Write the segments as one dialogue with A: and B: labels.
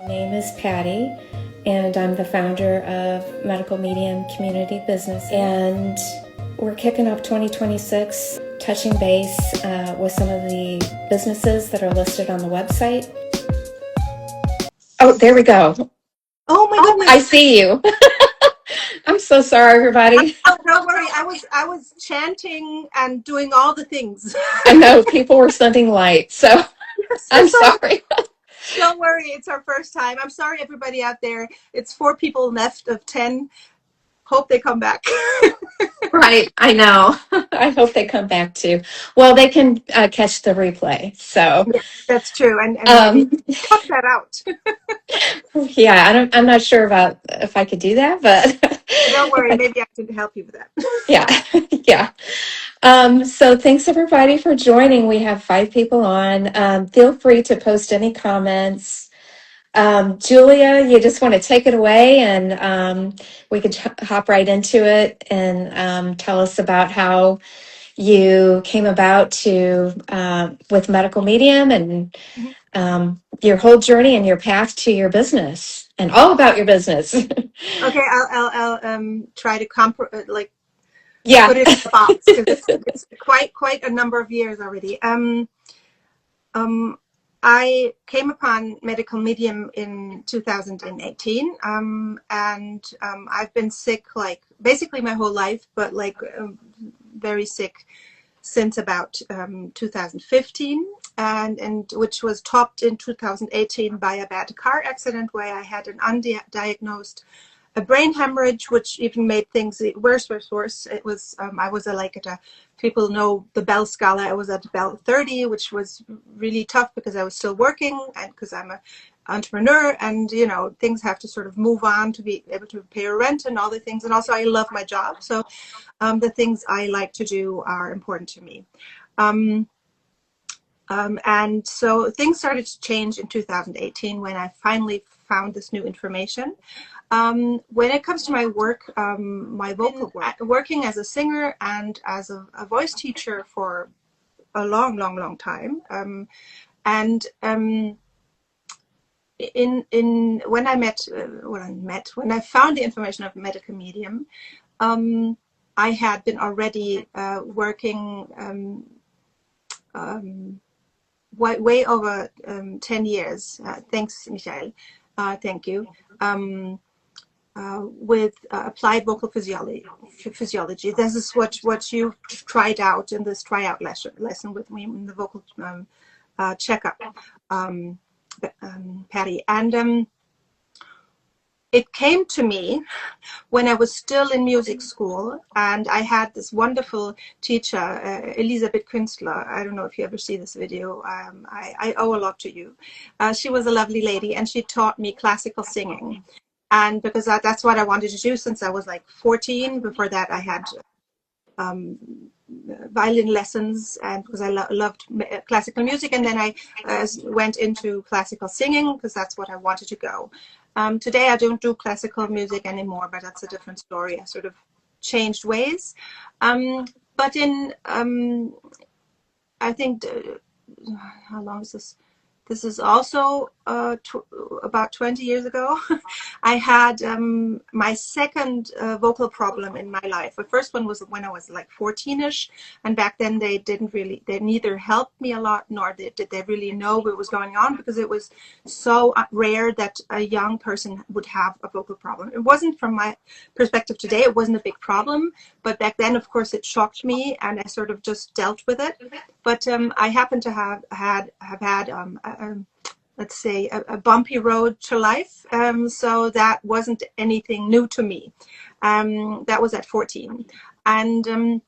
A: My name is Patty, and I'm the founder of Medical Medium Community Business. And we're kicking off 2026, touching base with some of the businesses that are listed on the website. Oh, there we go.
B: Oh my goodness!
A: I see you. I'm so sorry, everybody.
B: Oh, don't worry. I was chanting and doing all the things.
A: I know people were sending light, so I'm sorry.
B: Don't worry. It's our first time. I'm sorry, everybody out there. It's 4 people left of 10. Hope they come back.
A: Right, I know. I hope they come back too. Well, they can catch the replay. So,
B: Yeah, that's true, and maybe cut that out.
A: yeah, I'm not sure about if I could do that, but
B: Don't worry. Maybe I can help you with that.
A: yeah, yeah. So thanks everybody for joining. We have 5 people on. Feel free to post any comments. Julia, you just want to take it away, and we could hop right into it and tell us about how you came about to with Medical Medium and your whole journey and your path to your business and all about your business.
B: Okay, I'll try to
A: Yeah.
B: put it in the box because it's quite a number of years already. I came upon Medical Medium in 2018, and I've been sick basically my whole life, but very sick since about 2015, and which was topped in 2018 by a bad car accident where I had an undiagnosed a brain hemorrhage, which even made things worse. It was I was people know the Bell scala. I was at Bell 30, which was really tough because I was still working and because I'm an entrepreneur, and things have to sort of move on to be able to pay rent and all the things. And also I love my job, so the things I like to do are important to me. And so things started to change in 2018 when I finally found this new information. When it comes to my work, my vocal work, working as a singer and as a voice teacher for a long time, and when I found the information of Medical Medium, I had been already working way over 10 years. Thanks, Michael. Thank you. With applied vocal physiology. This is what you tried out in this tryout lesson with me in the vocal checkup, Patty. And it came to me when I was still in music school, and I had this wonderful teacher, Elisabeth Künstler. I don't know if you ever see this video. I owe a lot to you. She was a lovely lady, and she taught me classical singing. And because that's what I wanted to do since I was like 14. Before that, I had violin lessons, and because I loved classical music. And then I went into classical singing because that's what I wanted to go. Today, I don't do classical music anymore, but that's a different story. I sort of changed ways. But in, I think, how long is this? This is also about 20 years ago. I had my second vocal problem in my life. The first one was when I was like 14-ish, and back then they neither helped me a lot nor did they really know what was going on, because it was so rare that a young person would have a vocal problem. It wasn't, from my perspective today, it wasn't a big problem, but back then, of course, it shocked me, and I sort of just dealt with it. But I happen to have had let's say a bumpy road to life, so that wasn't anything new to me. That was at 14, and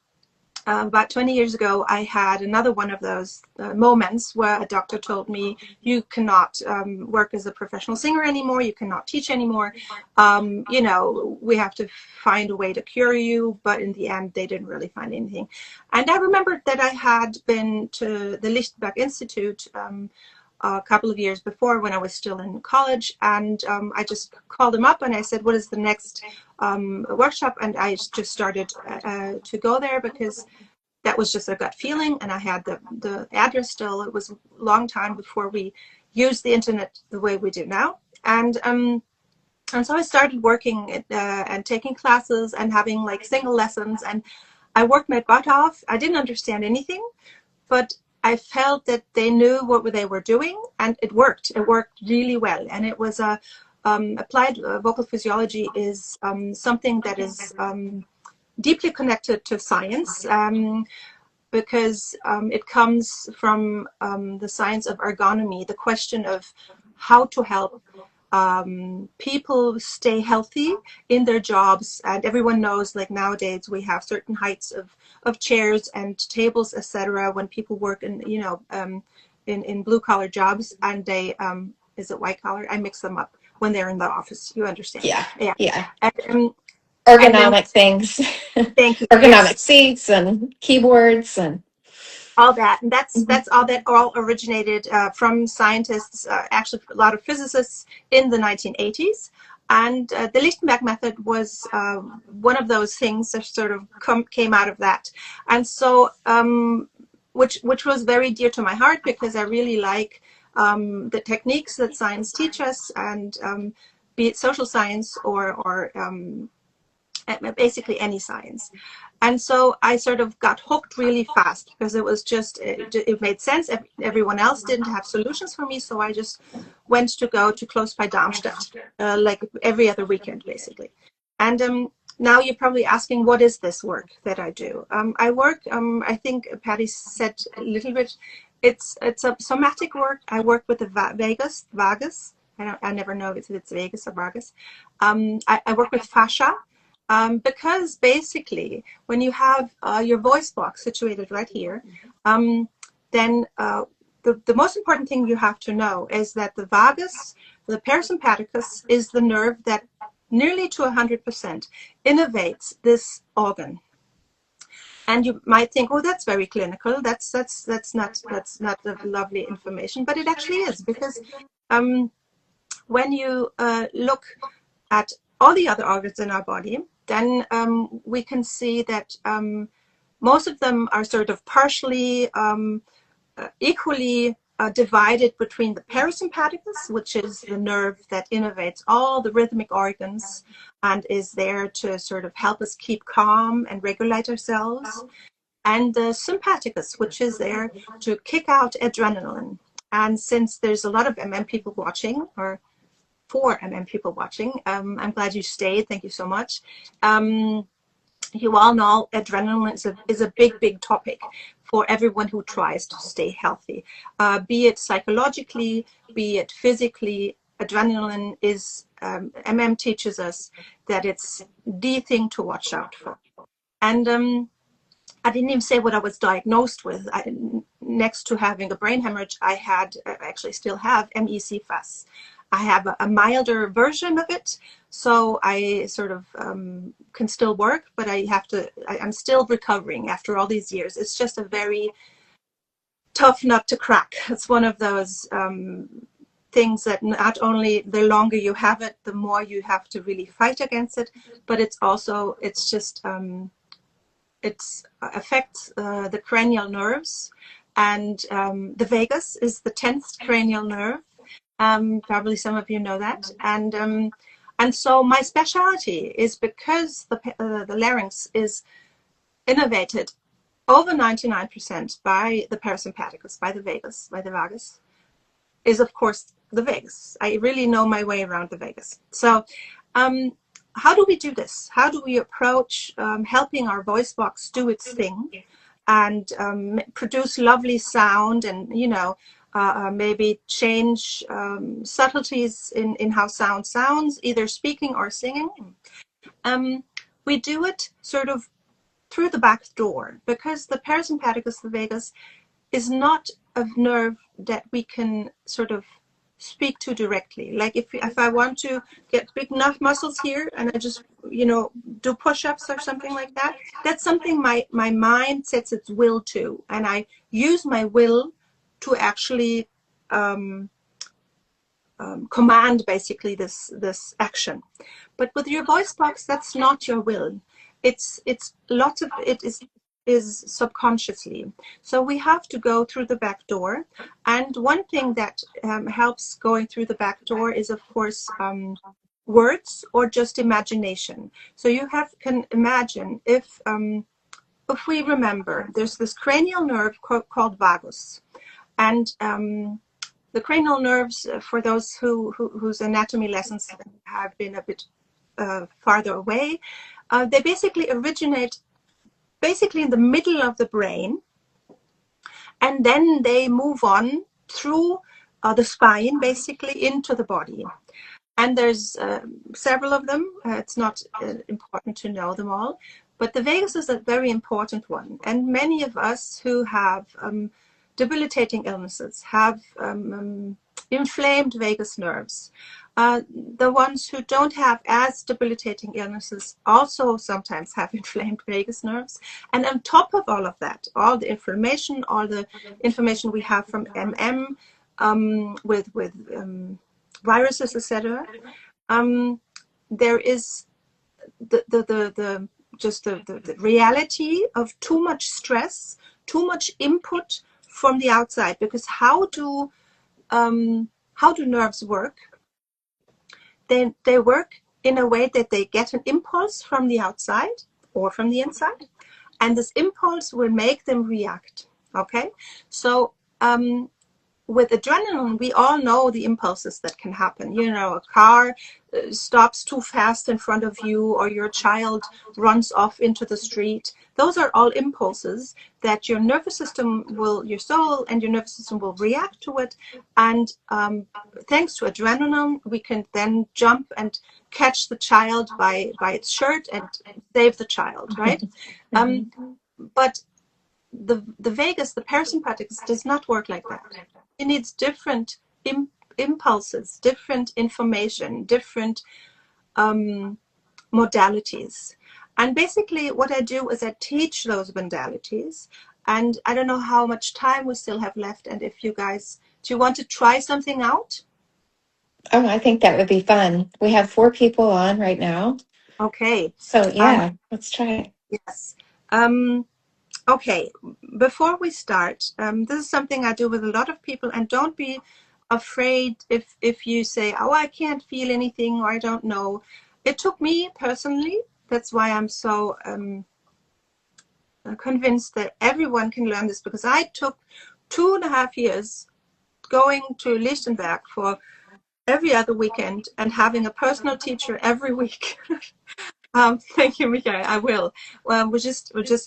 B: about 20 years ago, I had another one of those moments where a doctor told me, you cannot work as a professional singer anymore, you cannot teach anymore, we have to find a way to cure you. But in the end, they didn't really find anything. And I remembered that I had been to the Lichtenberg Institute a couple of years before, when I was still in college, and I just called them up and I said, what is the next workshop? And I just started to go there because that was just a gut feeling, and I had the address still. It was a long time before we used the internet the way we do now. And so I started working and taking classes and having like single lessons, and I worked my butt off. I didn't understand anything, but I felt that they knew what they were doing, and it worked. It worked really well, and it was a applied vocal physiology is something that is deeply connected to science, because it comes from the science of ergonomy, the question of how to help people stay healthy in their jobs. And everyone knows, like nowadays, we have certain heights of chairs and tables, etc. When people work in, in blue collar jobs, and they is it white collar? I mix them up when they're in the office. You understand?
A: Yeah.
B: Yeah.
A: Yeah.
B: And then
A: Ergonomic things,
B: thank you. Yes.
A: ergonomic seats and keyboards and
B: All that, and
A: Mhm.
B: that's all that all originated from scientists, actually a lot of physicists in the 1980s. And the Lichtenberg method was one of those things that sort of came out of that. And so which was very dear to my heart, because I really like the techniques that science teach us, and be it social science or basically any science. And so I sort of got hooked really fast, because it was just, it made sense. Everyone else didn't have solutions for me, so I just went to go to close by Darmstadt, like every other weekend, basically. And now you're probably asking, what is this work that I do? I work, I think Patty said a little bit, it's a somatic work. I work with the vagus. I never know if it's vagus or vagus. I work with fascia. Because basically, when you have your voice box situated right here, then the most important thing you have to know is that the vagus, the parasympathicus, is the nerve that nearly to 100% innervates this organ. And you might think, oh, that's very clinical. That's not lovely information, but it actually is, because when you look at all the other organs in our body, then we can see that most of them are sort of partially equally divided between the parasympathicus, which is the nerve that innervates all the rhythmic organs and is there to sort of help us keep calm and regulate ourselves, and the sympathicus, which is there to kick out adrenaline. And since there's a lot of people watching, or 4 people watching, I'm glad you stayed. Thank you so much. You all know adrenaline is a big topic for everyone who tries to stay healthy, be it psychologically, be it physically. Adrenaline is, teaches us that it's the thing to watch out for. And I didn't even say what I was diagnosed with. Next to having a brain hemorrhage, I had, actually still have, MEC-FAS. I have a milder version of it, so I sort of can still work, but I'm still recovering after all these years. It's just a very tough nut to crack. It's one of those things that not only the longer you have it, the more you have to really fight against it, but it affects the cranial nerves, and the vagus is the 10th cranial nerve. Probably some of you know that, and so my specialty is, because the larynx is innervated over 99% by the parasympathicus, by the vagus, is of course the vagus. I really know my way around the vagus. So how do we do this? How do we approach helping our voice box do its thing and produce lovely sound, and maybe change subtleties in how sound sounds, either speaking or singing? We do it sort of through the back door, because the parasympathicus, the vagus, is not a nerve that we can sort of speak to directly. Like if I want to get big enough muscles here, and I just do push-ups or something like that, that's something my mind sets its will to, and I use my will to actually command basically this action. But with your voice box, that's not your will. It's lots of it is is subconsciously. So we have to go through the back door. And one thing that helps going through the back door is, of course, words or just imagination. So you can imagine if we remember, there's this cranial nerve called vagus. And the cranial nerves, for those whose anatomy lessons have been a bit farther away, they basically originate in the middle of the brain, and then they move on through the spine, basically into the body. And there's several of them. It's not important to know them all, but the vagus is a very important one. And many of us who have debilitating illnesses have inflamed vagus nerves. The ones who don't have as debilitating illnesses also sometimes have inflamed vagus nerves. And on top of all of that, all the inflammation, all the information we have from with viruses, etc., there is the reality of too much stress, too much input from the outside. Because how do nerves work? They work in a way that they get an impulse from the outside or from the inside, and this impulse will make them react. Okay, so with adrenaline, we all know the impulses that can happen. You know, a car stops too fast in front of you, or your child runs off into the street. Those are all impulses that your nervous system your soul and your nervous system will react to it. And thanks to adrenaline, we can then jump and catch the child by its shirt and save the child, right? But the vagus, the parasympathetic, does not work like that. It needs different impulses, different information, different modalities. And basically what I do is I teach those modalities. And I don't know how much time we still have left. And if you guys, do you want to try something out?
A: Oh, I think that would be fun. We have 4 people on right now.
B: Okay.
A: So yeah, let's try it.
B: Yes. Okay, before we start, this is something I do with a lot of people, and don't be afraid if you say, oh, I can't feel anything, or I don't know. It took me personally, that's why I'm so convinced that everyone can learn this, because I took 2.5 years going to Lichtenberg for every other weekend and having a personal teacher every week. Thank you, Michael. I will. Well, I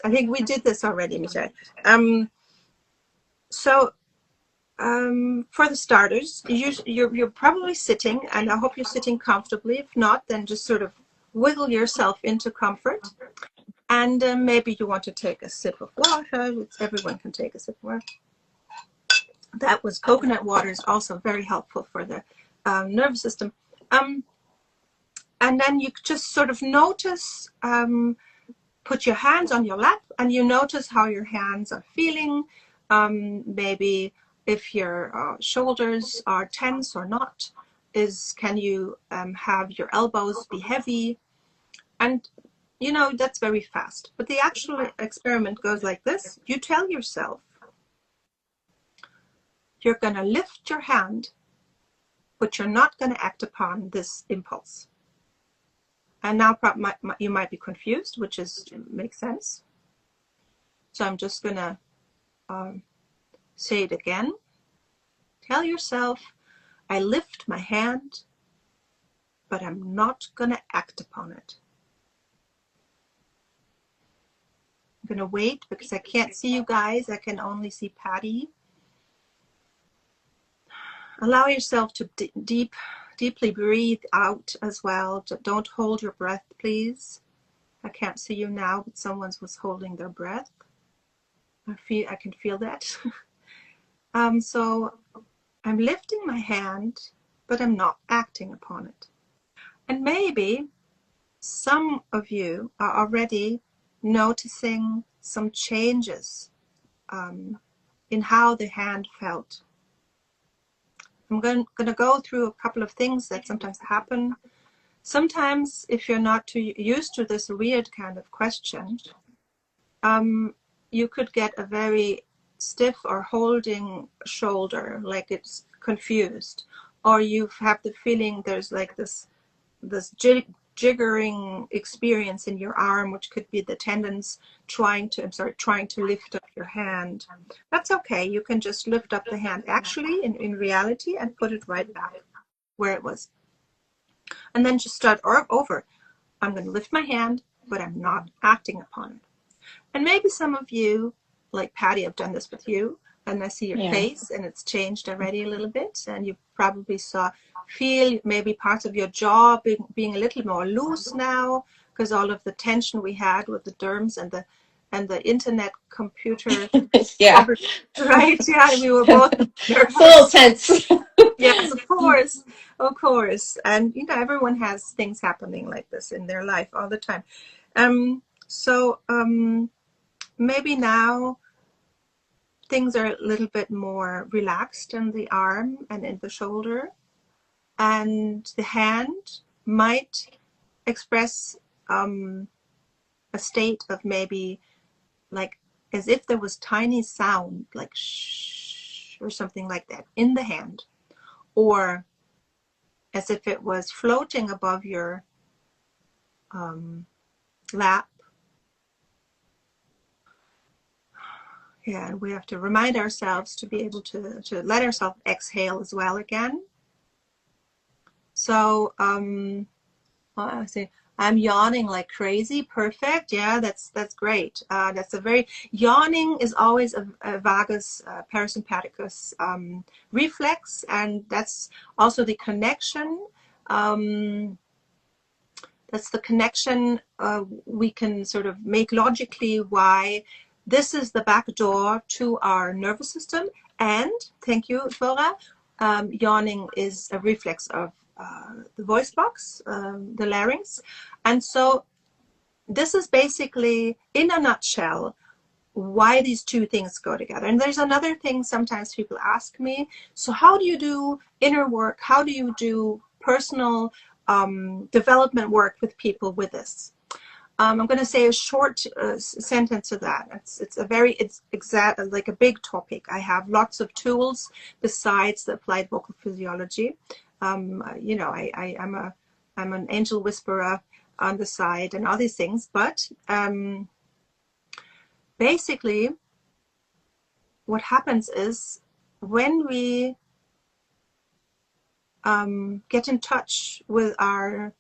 B: think we did this already, Michael. So for the starters, you're probably sitting, and I hope you're sitting comfortably. If not, then just sort of wiggle yourself into comfort. And maybe you want to take a sip of water. Everyone can take a sip of water. That was coconut water, is also very helpful for the nervous system. And then you just sort of notice, put your hands on your lap, and you notice how your hands are feeling. Maybe if your shoulders are tense or not. Can you have your elbows be heavy? And you know, that's very fast. But the actual experiment goes like this. You tell yourself you're going to lift your hand, but you're not going to act upon this impulse. And now you might be confused, which makes sense. So I'm just going to say it again. Tell yourself, I lift my hand, but I'm not going to act upon it. I'm going to wait because I can't see you guys. I can only see Patty. Allow yourself to deeply breathe out as well. Don't hold your breath, please. I can't see you now, but someone was holding their breath. I can feel that. So I'm lifting my hand, but I'm not acting upon it. And maybe some of you are already noticing some changes in how the hand felt. I'm going to go through a couple of things that sometimes happen. Sometimes, if you're not too used to this weird kind of question, you could get a very stiff or holding shoulder, like it's confused, or you have the feeling there's like this jiggering experience in your arm, which could be the tendons trying to lift up your hand. That's okay. You can just lift up the hand actually in reality and put it right back where it was. And then just start over. I'm going to lift my hand, but I'm not acting upon it. And maybe some of you, like Patty, have done this with you, and I see your face and it's changed already a little bit, and you probably feel maybe parts of your jaw being a little more loose now because all of the tension we had with the derms and the internet computer.
A: Yeah.
B: Right? Yeah, we were both nervous.
A: It's a little tense.
B: Yes, of course. And everyone has things happening like this in their life all the time. So maybe now things are a little bit more relaxed in the arm and in the shoulder, and the hand might express a state of maybe like as if there was tiny sound like shh or something like that in the hand, or as if it was floating above your lap. Yeah, and we have to remind ourselves to be able to let ourselves exhale as well again. So I say I'm yawning like crazy. Perfect. Yeah, that's great. That's a very yawning is always a vagus parasympathicus reflex, and that's also the connection. That's the connection we can sort of make logically why this is the back door to our nervous system. And thank you, Flora. Yawning is a reflex of the voice box, the larynx. And so this is basically, in a nutshell, why these two things go together. And there's another thing sometimes people ask me, so how do you do inner work? How do you do personal development work with people with this? I'm going to say a short sentence to that. It's exact like a big topic. I have lots of tools besides the applied vocal physiology. I'm an angel whisperer on the side and all these things, but basically what happens is when we get in touch with our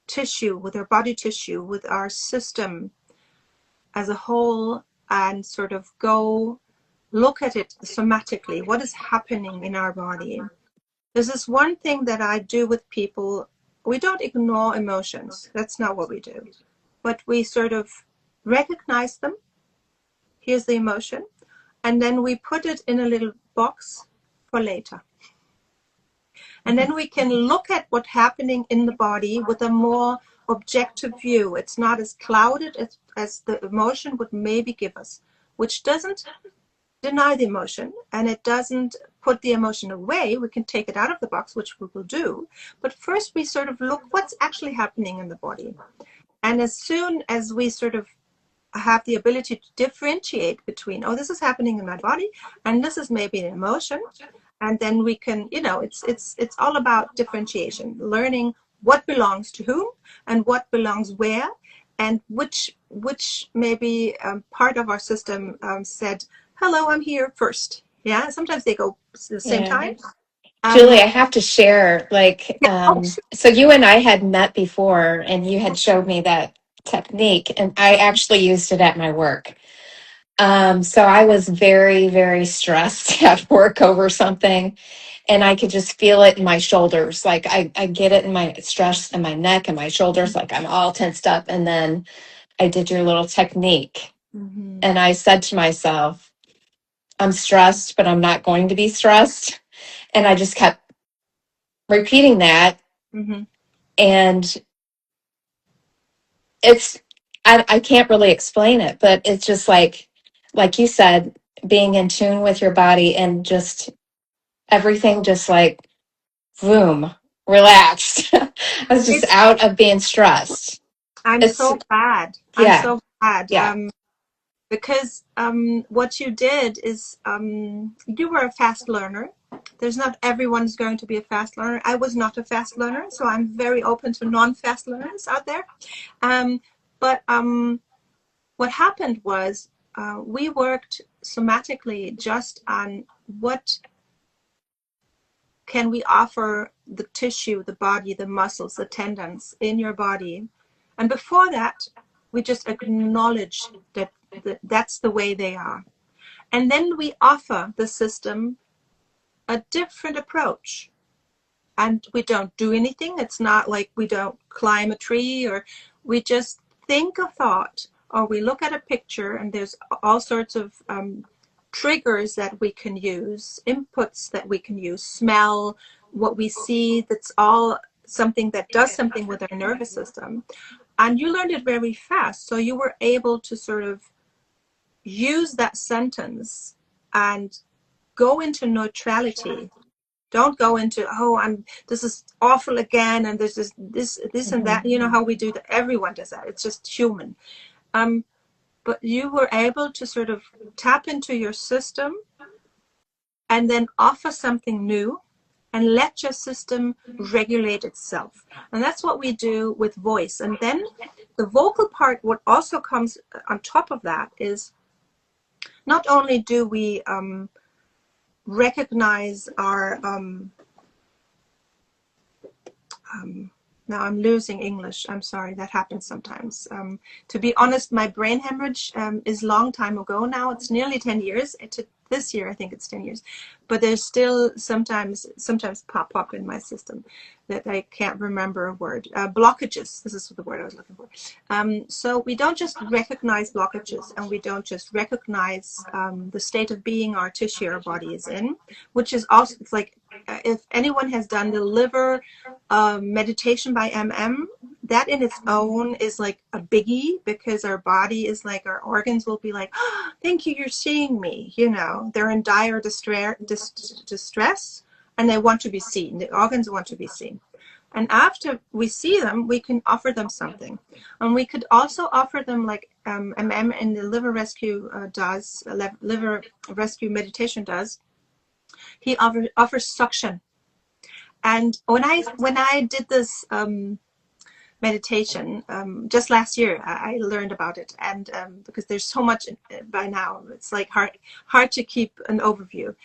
B: tissue, with our body tissue, with our system as a whole, and sort of go look at it somatically, what is happening in our body. There's this one thing that I do with people. We don't ignore emotions. That's not what we do. But we sort of recognize them. Here's the emotion. And then we put it in a little box for later. And then we can look at what's happening in the body with a more objective view. It's not as clouded as the emotion would maybe give us, which doesn't deny the emotion, and it doesn't put the emotion away. We can take it out of the box, which we will do. But first we sort of look what's actually happening in the body. And as soon as we sort of have the ability to differentiate between, oh, this is happening in my body, and this is maybe an emotion, and then we can, it's all about differentiation, learning what belongs to whom and what belongs where, and which maybe part of our system said, hello, I'm here first. Yeah, sometimes they go at the same time.
A: Julie, I have to share, so you and I had met before, and you had showed me that technique, and I actually used it at my work. So I was very, very stressed at work over something, and I could just feel it in my shoulders. Like I get it in my stress in my neck and my shoulders, like I'm all tensed up. And then I did your little technique, and I said to myself, I'm stressed, but I'm not going to be stressed. And I just kept repeating that. And I can't really explain it, but it's just like you said, being in tune with your body, and just everything just like, boom, relaxed. I was just out of being stressed.
B: I'm so glad.
A: Yeah.
B: I'm so glad.
A: Yeah.
B: because what you did is you were a fast learner. There's not everyone's going to be a fast learner. I was not a fast learner, so I'm very open to non-fast learners out there. But what happened was we worked somatically just on what can we offer the tissue, the body, the muscles, the tendons in your body. And before that, we just acknowledge that that's the way they are. And then we offer the system a different approach. And we don't do anything. It's not like we don't climb a tree, or we just think a thought, or we look at a picture, and there's all sorts of triggers that we can use, inputs that we can use, smell, what we see, that's all something that does something with our nervous system. And you learned it very fast. So you were able to sort of use that sentence and go into neutrality. Don't go into, oh, this is awful again, and there's this and that. You know how we do that. Everyone does that. It's just human. But you were able to sort of tap into your system and then offer something new and let your system regulate itself. And that's what we do with voice. And then the vocal part, what also comes on top of that is not only do we recognize our now I'm losing English. I'm sorry, that happens sometimes. To be honest, my brain hemorrhage is a long time ago now. It's nearly 10 years. This year, I think it's 10 years. But there's still sometimes pop up in my system that I can't remember a word. Blockages, this is the word I was looking for. So we don't just recognize blockages, and we don't just recognize the state of being our tissue, our body is in, which is also, it's like, if anyone has done the liver meditation by MM, that in its own is like a biggie, because our body is like, our organs will be like, oh, thank you, you're seeing me. You know, they're in dire distress, and they want to be seen. The organs want to be seen. And after we see them, we can offer them something. And we could also offer them, like MM in the liver rescue liver rescue meditation does. He offers suction. And when I did this meditation just last year, I learned about it, and because there's so much by now, it's like hard to keep an overview.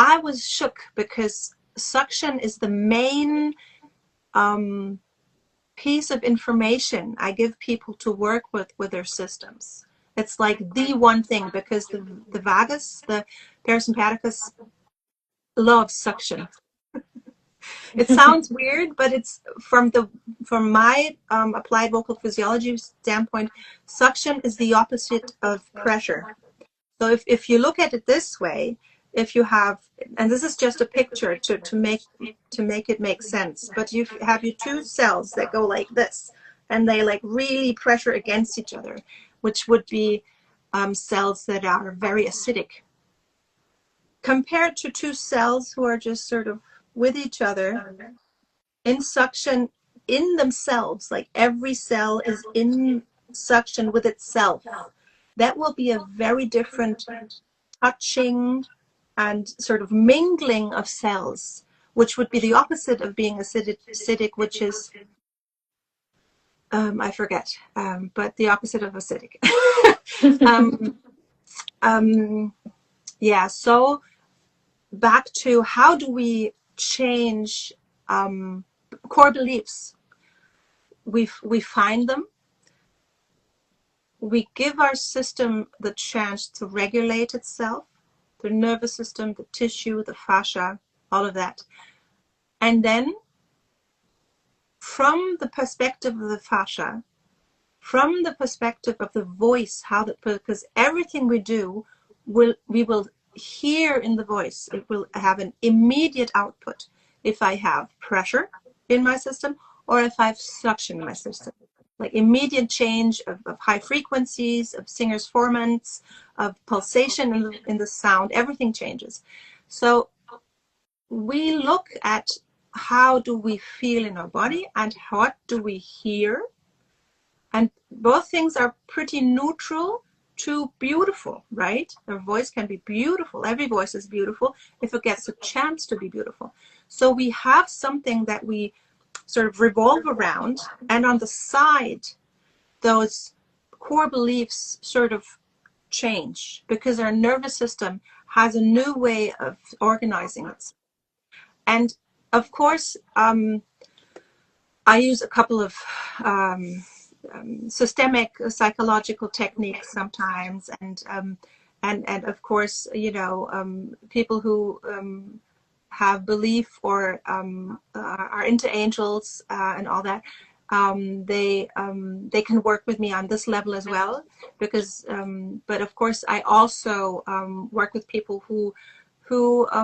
B: I was shook because suction is the main piece of information I give people to work with their systems. It's like the one thing, because the vagus, the parasympathicus, loves suction. It sounds weird, but it's from my applied vocal physiology standpoint, suction is the opposite of pressure. So if you look at it this way, if you have, and this is just a picture to make it make sense, but you have your two cells that go like this, and they like really pressure against each other, which would be cells that are very acidic, compared to two cells who are just sort of with each other in suction in themselves, like every cell is in suction with itself. That will be a very different touching and sort of mingling of cells, which would be the opposite of being acidic, which is I forget, but the opposite of acidic. Yeah, so back to how do we change core beliefs. We find them. We give our system the chance to regulate itself, the nervous system, the tissue, the fascia, all of that. And then from the perspective of the fascia, from the perspective of the voice, because everything we do, we will hear in the voice. It will have an immediate output if I have pressure in my system or if I have suction in my system. Like immediate change of high frequencies, of singer's formants, of pulsation in the sound, everything changes. So we look at how do we feel in our body and what do we hear. And both things are pretty neutral to beautiful, right? Their voice can be beautiful. Every voice is beautiful if it gets a chance to be beautiful. So we have something that we sort of revolve around, and on the side, those core beliefs sort of change because our nervous system has a new way of organizing it. And of course, I use a couple of systemic psychological techniques sometimes, and of course, you know, people who have belief or are into angels and all that. They can work with me on this level as well, because but of course I also work with people who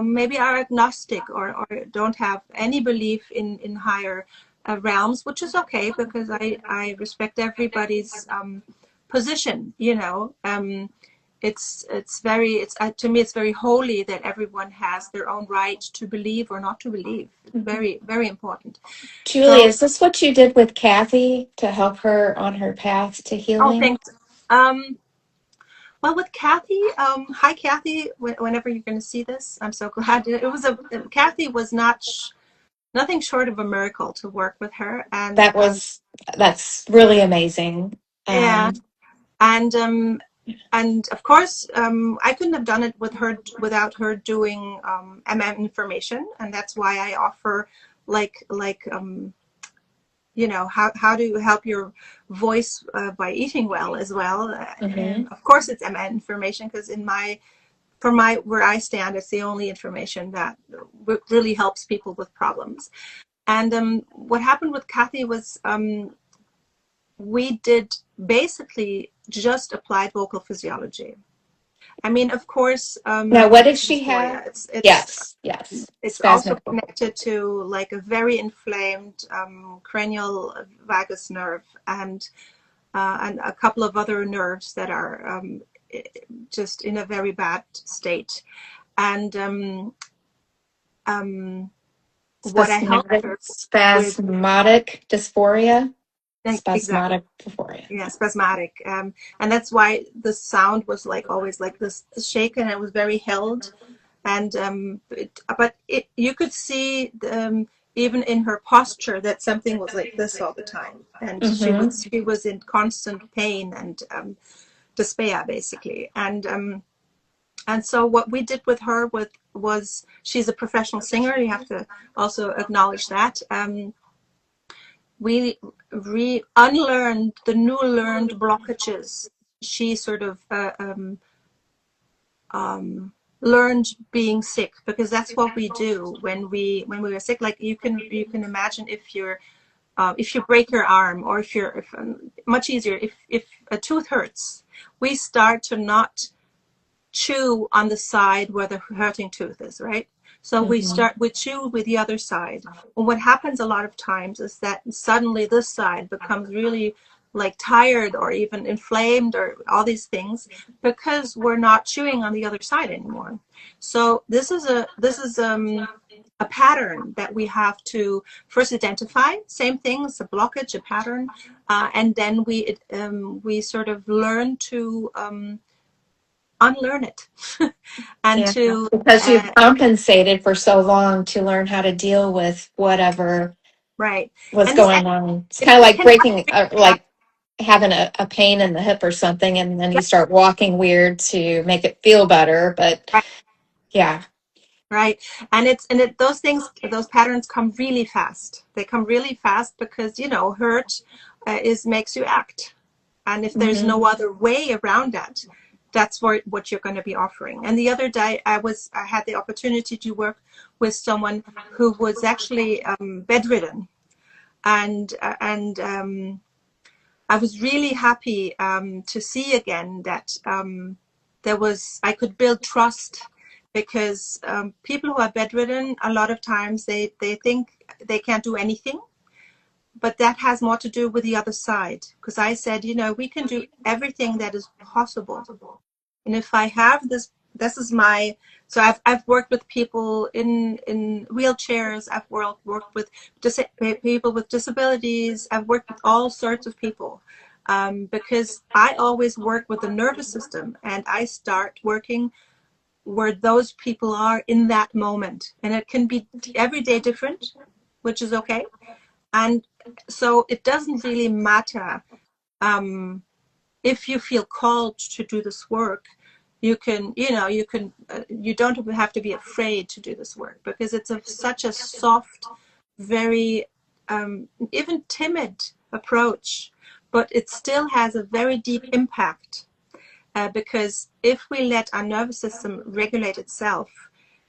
B: maybe are agnostic or don't have any belief in higher realms, which is okay because I respect everybody's position, you know. It's very, it's to me it's very holy that everyone has their own right to believe or not to believe. It's very, very important.
A: Julie,
B: So,
A: is this what you did with Kathy to help her on her path to
B: oh,
A: healing?
B: thanks. Well, with Kathy, hi Kathy. Whenever you're going to see this, I'm so glad. It was Kathy was nothing short of a miracle to work with her, and
A: That's really amazing.
B: yeah, and of course, I couldn't have done it with her without her doing information, and that's why I offer like you know, how to help your voice by eating well as well. And of course, it's information because where I stand, it's the only information that really helps people with problems. And what happened with Kathy was we did basically just applied vocal physiology. I mean, of course,
A: Now, what did she have?
B: dysphoria.
A: Yes,
B: It's also
A: spasmic vocal.
B: connected to like a very inflamed cranial vagus nerve and a couple of other nerves that are just in a very bad state. And what I helped her with,
A: Spasmodic dysphoria.
B: exactly.
A: Spasmodic dysphoria.
B: Yeah, spasmodic, and that's why the sound was like always like this shaken. It was very held, and you could see even in her posture that something was like this all the time, and she was in constant pain and despair basically, and so what we did with her was she's a professional singer. You have to also acknowledge that. We unlearned the new learned blockages. She sort of learned being sick, because that's what we do when we are sick. Like you can imagine if you break your arm, or if much easier if a tooth hurts, we start to not chew on the side where the hurting tooth is, right? So we chew with the other side. And what happens a lot of times is that suddenly this side becomes really like tired or even inflamed or all these things because we're not chewing on the other side anymore. So this is a pattern that we have to first identify. Same thing, it's a blockage, a pattern, and then we sort of learn to unlearn it and to
A: Because you've compensated for so long to learn how to deal with whatever
B: right.
A: was
B: And
A: going on. It's kind of
B: it
A: like
B: can
A: breaking, like having a pain in the hip or something, and then you start walking weird to make it feel better. But
B: right,
A: yeah.
B: right. And those patterns come really fast. They come really fast because, you know, hurt makes you act. And if there's no other way around that, that's what you're going to be offering. And the other day I had the opportunity to work with someone who was actually bedridden, and I was really happy to see again that I could build trust, because people who are bedridden, a lot of times they think they can't do anything, but that has more to do with the other side. Because I said, you know, we can do everything that is possible. And if I have this is my, so I've worked with people in wheelchairs. I've worked with people with disabilities. I've worked with all sorts of people. because I always work with the nervous system, and I start working where those people are in that moment. And it can be every day different, which is okay. And so it doesn't really matter if you feel called to do this work. You can, you don't have to be afraid to do this work, because it's such a soft, very even timid approach, but it still has a very deep impact. Because if we let our nervous system regulate itself,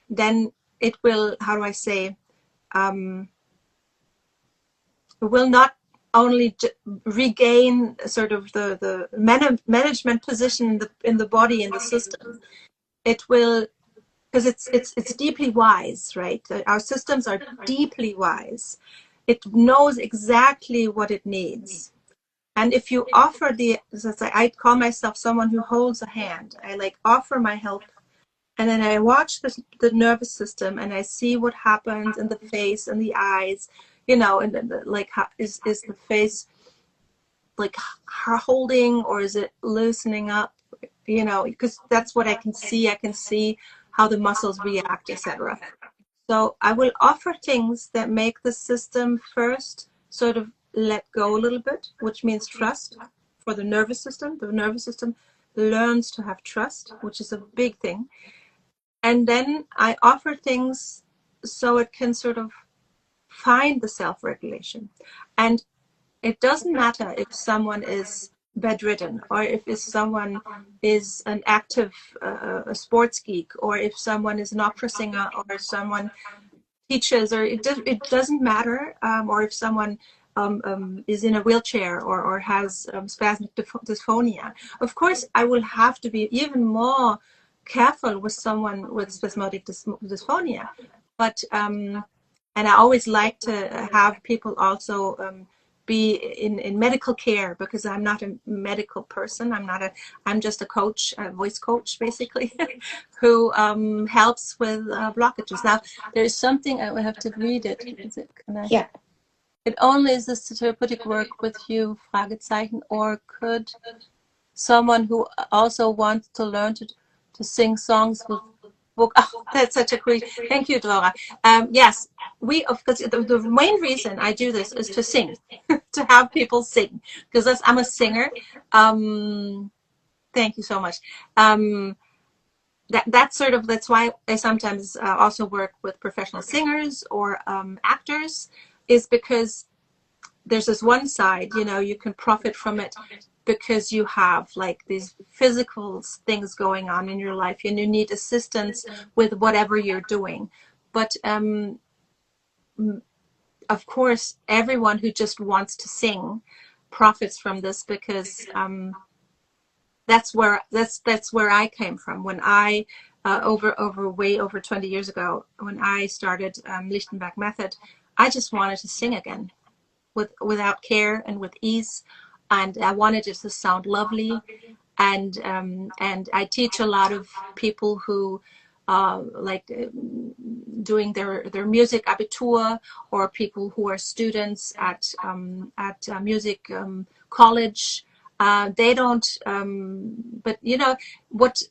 B: then it will, how do I say, will not only regain sort of the management position in the body, in the system. It will, because it's deeply wise, right? Our systems are deeply wise. It knows exactly what it needs. And if you offer I call myself someone who holds a hand. I offer my help, and then I watch the nervous system, and I see what happens in the face and the eyes, and how is the face holding, or is it loosening up? Because that's what I can see. I can see how the muscles react, etc. So I will offer things that make the system first sort of let go a little bit, which means trust for the nervous system. The nervous system learns to have trust, which is a big thing. And then I offer things so it can sort of find the self-regulation. And it doesn't matter if someone is bedridden, or if someone is an active a sports geek, or if someone is an opera singer, or if someone teaches, or it doesn't matter, or if someone is in a wheelchair, or has spasmic dysphonia. Of course, I will have to be even more careful with someone with spasmodic dysphonia, but and I always like to have people also be in medical care, because I'm not a medical person. I'm just a coach, a voice coach, basically, who helps with blockages. Now, there is something, I will have to read it. Is it?
A: Yeah.
B: It only is this therapeutic work with you, Fragezeichen, or could someone who also wants to learn to sing songs with book? Oh, that's such a great. Thank you, Dora. Yes, of course, the main reason I do this is to sing, to have people sing, because I'm a singer. Thank you so much. That's why I sometimes also work with professional singers or actors, is because there's this one side, you can profit from it, because you have these physical things going on in your life, and you need assistance with whatever you're doing. But of course, everyone who just wants to sing profits from this, because that's where I came from when I way over 20 years ago, when I started Lichtenberg Method. I just wanted to sing again, without care and with ease, and I wanted it to sound lovely. And I teach a lot of people who doing their music abitur, or people who are students at music college. They don't, but what?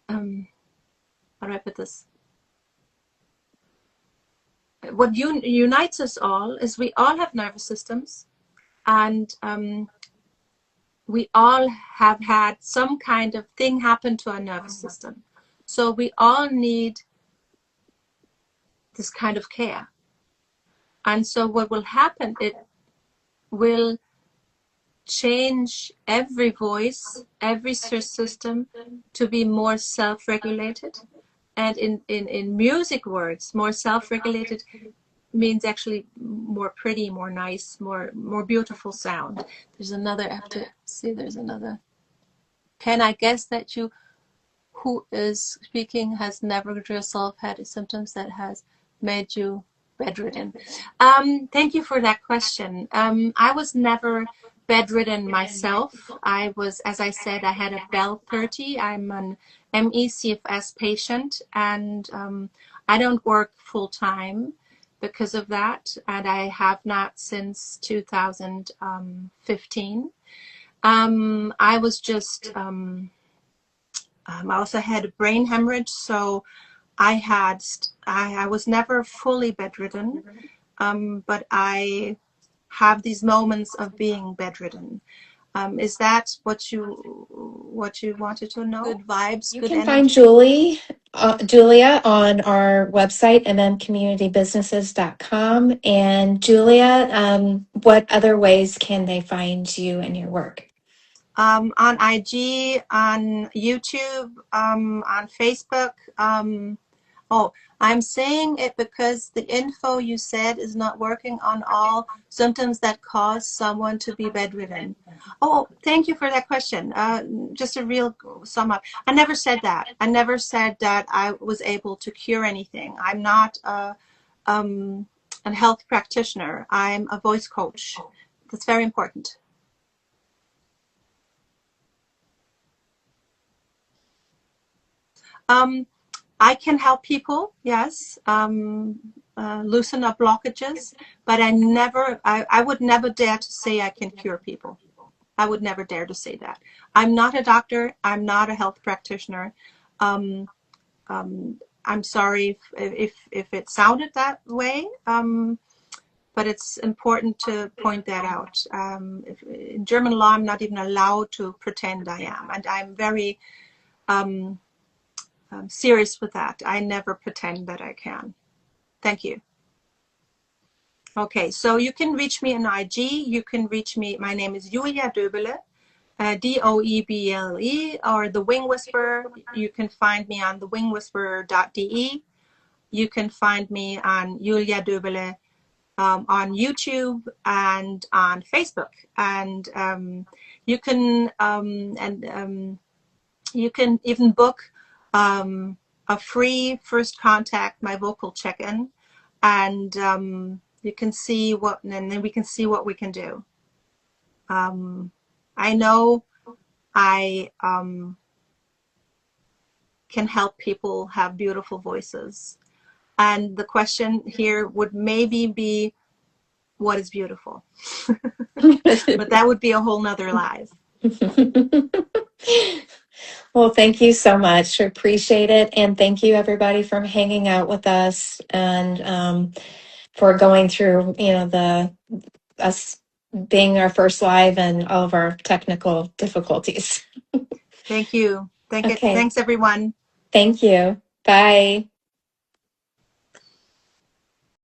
B: How do I put this? What unites us all is we all have nervous systems, and we all have had some kind of thing happen to our nervous system. So we all need this kind of care. And so what will happen, it will change every voice, every system to be more self-regulated. And in music words, more self-regulated means actually more pretty, more nice, more beautiful sound. There's another, I have to see, there's another. Can I guess that you, who is speaking, has never yourself had symptoms that has made you bedridden? Thank you for that question. I was never bedridden myself. I was, as I said, I had a Bell 30. I'm an ME/CFS patient, and I don't work full time because of that, and I have not since 2015. I was just, I also had a brain hemorrhage, so I was never fully bedridden, but I have these moments of being bedridden. Is that what you wanted to know? Good vibes,
A: You
B: good
A: can find
B: energy.
A: Julia on our website, mmcommunitybusinesses.com. And Julia, what other ways can they find you and your work?
B: On IG, on YouTube, on Facebook. Oh, I'm saying it because the info you said is not working on all symptoms that cause someone to be bedridden. Oh, thank you for that question. Just a real sum up. I never said that. I never said that I was able to cure anything. I'm not a health practitioner. I'm a voice coach. That's very important. I can help people, yes, loosen up blockages, but I would never dare to say I can cure people. I would never dare to say that. I'm not a doctor. I'm not a health practitioner. Um, I'm sorry if it sounded that way, but it's important to point that out. In German law, I'm not even allowed to pretend I am, and I'm very serious with that. I never pretend that I can. Thank you. Okay, so you can reach me on IG. You can reach me. My name is Julia Döbele, Doeble, or The Wing Whisperer. You can find me on thewingwhisperer.de. You can find me on Julia Döbele on YouTube and on Facebook. And you can you can even book a free first contact, my vocal check-in, and you can see what, and then we can see what we can do. I know I can help people have beautiful voices. And the question here would maybe be, what is beautiful? But that would be a whole nother live.
A: Well, thank you so much. Appreciate it. And thank you everybody for hanging out with us and for going through, us being our first live and all of our technical difficulties.
B: Thank you.
A: Okay.
B: Thanks, everyone.
A: Thank you. Bye.